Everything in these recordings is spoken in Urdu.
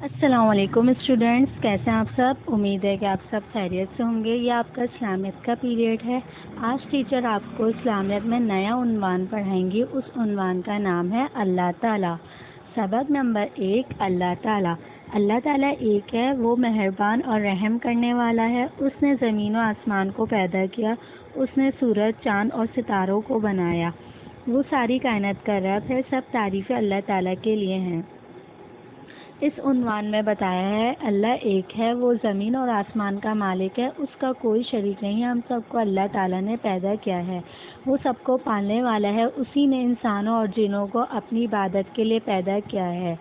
السلام علیکم اسٹوڈینٹس، کیسے ہیں آپ سب؟ امید ہے کہ آپ سب خیریت سے ہوں گے۔ یہ آپ کا اسلامیت کا پیریڈ ہے۔ آج ٹیچر آپ کو اسلامیت میں نیا عنوان پڑھائیں گی۔ اس عنوان کا نام ہے اللہ تعالیٰ۔ سبق نمبر 1، اللہ تعالیٰ۔ اللہ تعالیٰ ایک ہے، وہ مہربان اور رحم کرنے والا ہے۔ اس نے زمین و آسمان کو پیدا کیا، اس نے سورج، چاند اور ستاروں کو بنایا۔ وہ ساری کائنات کا رب ہے۔ سب تعریفیں اللہ تعالیٰ کے لیے ہیں۔ اس عنوان میں بتایا ہے اللہ ایک ہے، وہ زمین اور آسمان کا مالک ہے، اس کا کوئی شریک نہیں۔ ہم سب کو اللہ تعالیٰ نے پیدا کیا ہے، وہ سب کو پالنے والا ہے۔ اسی نے انسانوں اور جنوں کو اپنی عبادت کے لیے پیدا کیا ہے۔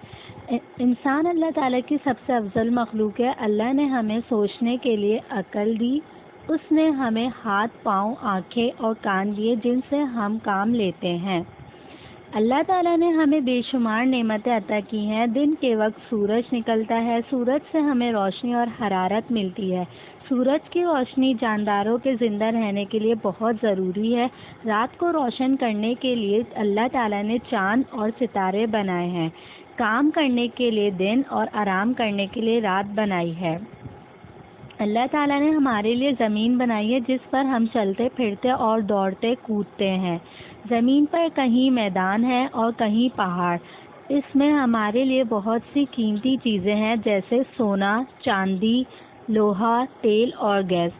انسان اللہ تعالیٰ کی سب سے افضل مخلوق ہے۔ اللہ نے ہمیں سوچنے کے لیے عقل دی۔ اس نے ہمیں ہاتھ، پاؤں، آنکھیں اور کان دیے جن سے ہم کام لیتے ہیں۔ اللہ تعالیٰ نے ہمیں بے شمار نعمتیں عطا کی ہیں۔ دن کے وقت سورج نکلتا ہے، سورج سے ہمیں روشنی اور حرارت ملتی ہے۔ سورج کی روشنی جانداروں کے زندہ رہنے کے لیے بہت ضروری ہے۔ رات کو روشن کرنے کے لیے اللہ تعالیٰ نے چاند اور ستارے بنائے ہیں۔ کام کرنے کے لیے دن اور آرام کرنے کے لیے رات بنائی ہے۔ اللہ تعالیٰ نے ہمارے لیے زمین بنائی ہے جس پر ہم چلتے پھرتے اور دوڑتے کودتے ہیں۔ زمین پر کہیں میدان ہے اور کہیں پہاڑ۔ اس میں ہمارے لیے بہت سی قیمتی چیزیں ہیں جیسے سونا، چاندی، لوہا، تیل اور گیس۔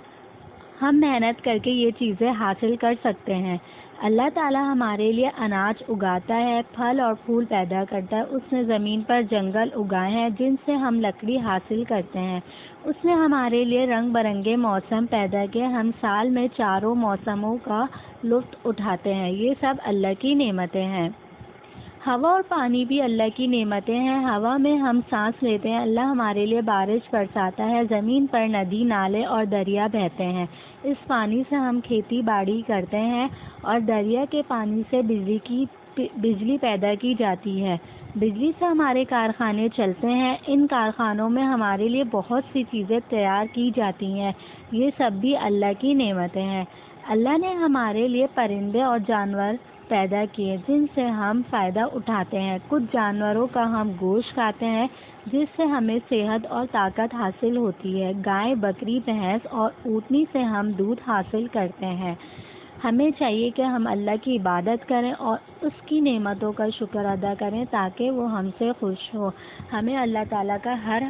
ہم محنت کر کے یہ چیزیں حاصل کر سکتے ہیں۔ اللہ تعالیٰ ہمارے لیے اناج اگاتا ہے، پھل اور پھول پیدا کرتا ہے۔ اس نے زمین پر جنگل اگائے ہیں جن سے ہم لکڑی حاصل کرتے ہیں۔ اس نے ہمارے لیے رنگ برنگے موسم پیدا کیے۔ ہم سال میں 4 موسموں کا لطف اٹھاتے ہیں۔ یہ سب اللہ کی نعمتیں ہیں۔ ہوا اور پانی بھی اللہ کی نعمتیں ہیں۔ ہوا میں ہم سانس لیتے ہیں۔ اللہ ہمارے لیے بارش برساتا ہے۔ زمین پر ندی، نالے اور دریا بہتے ہیں۔ اس پانی سے ہم کھیتی باڑی کرتے ہیں اور دریا کے پانی سے بجلی پیدا کی جاتی ہے۔ بجلی سے ہمارے کارخانے چلتے ہیں۔ ان کارخانوں میں ہمارے لیے بہت سی چیزیں تیار کی جاتی ہیں۔ یہ سب بھی اللہ کی نعمتیں ہیں۔ اللہ نے ہمارے لیے پرندے اور جانور پیدا کیے جن سے ہم فائدہ اٹھاتے ہیں۔ کچھ جانوروں کا ہم گوشت کھاتے ہیں جس سے ہمیں صحت اور طاقت حاصل ہوتی ہے۔ گائے، بکری، بھینس اور اونٹنی سے ہم دودھ حاصل کرتے ہیں۔ ہمیں چاہیے کہ ہم اللہ کی عبادت کریں اور اس کی نعمتوں کا شکر ادا کریں تاکہ وہ ہم سے خوش ہو۔ ہمیں اللہ تعالیٰ کا ہر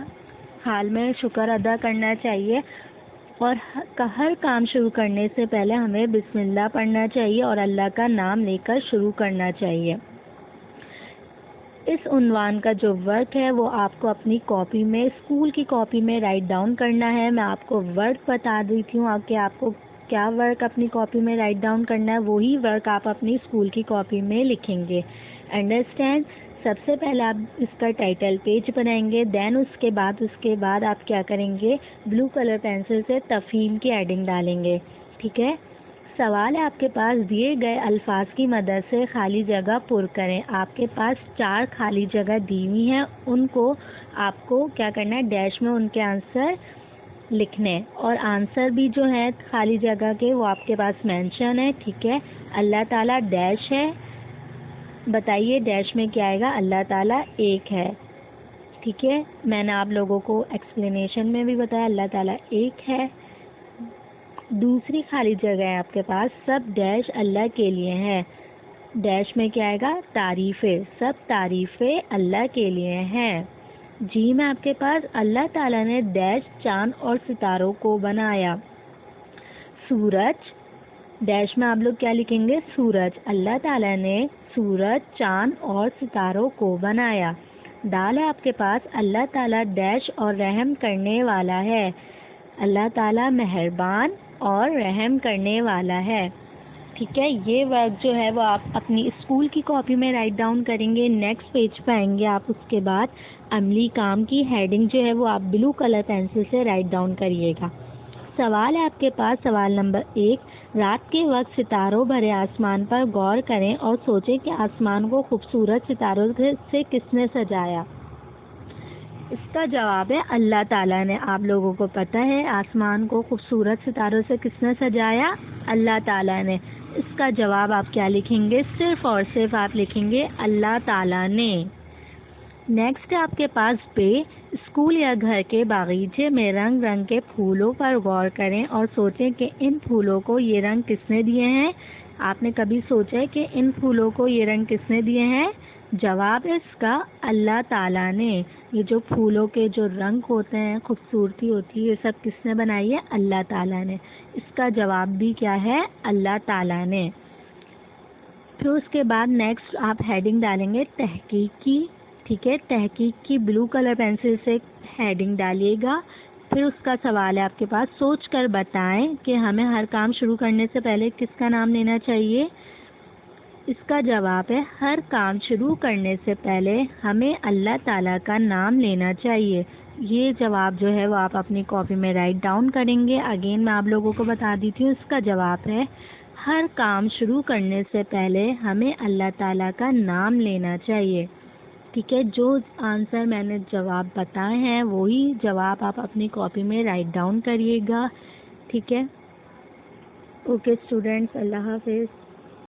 حال میں شکر ادا کرنا چاہیے اور ہر کام شروع کرنے سے پہلے ہمیں بسم اللہ پڑھنا چاہیے اور اللہ کا نام لے کر شروع کرنا چاہیے۔ اس عنوان کا جو ورک ہے وہ آپ کو اپنی کاپی میں، اسکول کی کاپی میں رائٹ ڈاؤن کرنا ہے۔ میں آپ کو ورک بتا دیتی ہوں کہ آپ کو کیا ورک اپنی کاپی میں رائٹ ڈاؤن کرنا ہے۔ وہی ورک آپ اپنی اسکول کی کاپی میں لکھیں گے۔ انڈرسٹینڈ؟ سب سے پہلے آپ اس کا ٹائٹل پیج بنائیں گے، دین اس کے بعد آپ کیا کریں گے، بلو کلر پینسل سے تفہیم کی ایڈنگ ڈالیں گے۔ ٹھیک ہے؟ سوال ہے آپ کے پاس دیے گئے الفاظ کی مدد سے خالی جگہ پر کریں۔ آپ کے پاس 4 خالی جگہ دی ہوئی ہیں، ان کو آپ کو کیا کرنا ہے، ڈیش میں ان کے آنسر لکھنے، اور آنسر بھی جو ہے خالی جگہ کے وہ آپ کے پاس مینشن ہے۔ ٹھیک ہے؟ اللہ تعالیٰ ڈیش ہے، بتائیے ڈیش میں کیا آئے گا، اللہ تعالیٰ ایک ہے۔ ٹھیک ہے؟ میں نے آپ لوگوں کو ایکسپلینیشن میں بھی بتایا اللہ تعالیٰ ایک ہے۔ دوسری خالی جگہ ہے آپ کے پاس، سب ڈیش اللہ کے لیے ہے۔ ڈیش میں کیا آئے گا، تعریفیں، سب تعریفیں اللہ کے لیے ہیں۔ جی میں آپ کے پاس، اللہ تعالیٰ نے ڈیش چاند اور ستاروں کو بنایا۔ سورج، ڈیش میں آپ لوگ کیا لکھیں گے، سورج، اللہ تعالیٰ نے سورج، چاند اور ستاروں کو بنایا۔ دال ہے آپ کے پاس، اللہ تعالیٰ ڈیش اور رحم کرنے والا ہے۔ اللہ تعالیٰ مہربان اور رحم کرنے والا ہے۔ ٹھیک ہے؟ یہ ورک جو ہے وہ آپ اپنی اسکول کی کاپی میں رائٹ ڈاؤن کریں گے۔ نیکسٹ پیج پہ آئیں گے آپ، اس کے بعد عملی کام کی ہیڈنگ جو ہے وہ آپ بلو کلر پینسل سے رائٹ ڈاؤن کریے گا۔ سوال ہے آپ کے پاس، سوال نمبر 1، رات کے وقت ستاروں بھرے آسمان پر غور کریں اور سوچیں کہ آسمان کو خوبصورت ستاروں سے کس نے سجایا۔ اس کا جواب ہے اللہ تعالیٰ نے۔ آپ لوگوں کو پتہ ہے آسمان کو خوبصورت ستاروں سے کس نے سجایا، اللہ تعالیٰ نے۔ اس کا جواب آپ کیا لکھیں گے، صرف اور صرف آپ لکھیں گے اللہ تعالیٰ نے۔ نیکسٹ ہے آپ کے پاس بے، اسکول یا گھر کے باغیچے میں رنگ رنگ کے پھولوں پر غور کریں اور سوچیں کہ ان پھولوں کو یہ رنگ کس نے دیے ہیں۔ آپ نے کبھی سوچا ہے کہ ان پھولوں کو یہ رنگ کس نے دیے ہیں؟ جواب ہے اس کا اللہ تعالیٰ نے۔ یہ جو پھولوں کے جو رنگ ہوتے ہیں، خوبصورتی ہوتی ہے، یہ سب کس نے بنائی ہے؟ اللہ تعالیٰ نے۔ اس کا جواب بھی کیا ہے؟ اللہ تعالیٰ نے۔ پھر اس کے بعد نیکسٹ آپ ہیڈنگ ڈالیں گے تحقیق کی، ٹھیک ہے، تحقیق کی بلو کلر پینسل سے ہیڈنگ ڈالیے گا۔ پھر اس کا سوال ہے آپ کے پاس، سوچ کر بتائیں کہ ہمیں ہر کام شروع کرنے سے پہلے کس کا نام لینا چاہیے؟ اس کا جواب ہے ہر کام شروع کرنے سے پہلے ہمیں اللہ تعالیٰ کا نام لینا چاہیے۔ یہ جواب جو ہے وہ آپ اپنی کاپی میں رائٹ ڈاؤن کریں گے۔ اگین میں آپ لوگوں کو بتا دیتی ہوں، اس کا جواب ہے ہر کام شروع کرنے سے پہلے ہمیں اللہ تعالیٰ کا نام لینا چاہیے، ٹھیک ہے۔ جو آنسر میں نے جواب بتائے ہیں وہی جواب آپ اپنی کاپی میں رائٹ ڈاؤن کریے گا، ٹھیک ہے۔ اوکے اسٹوڈینٹس، اللہ حافظ۔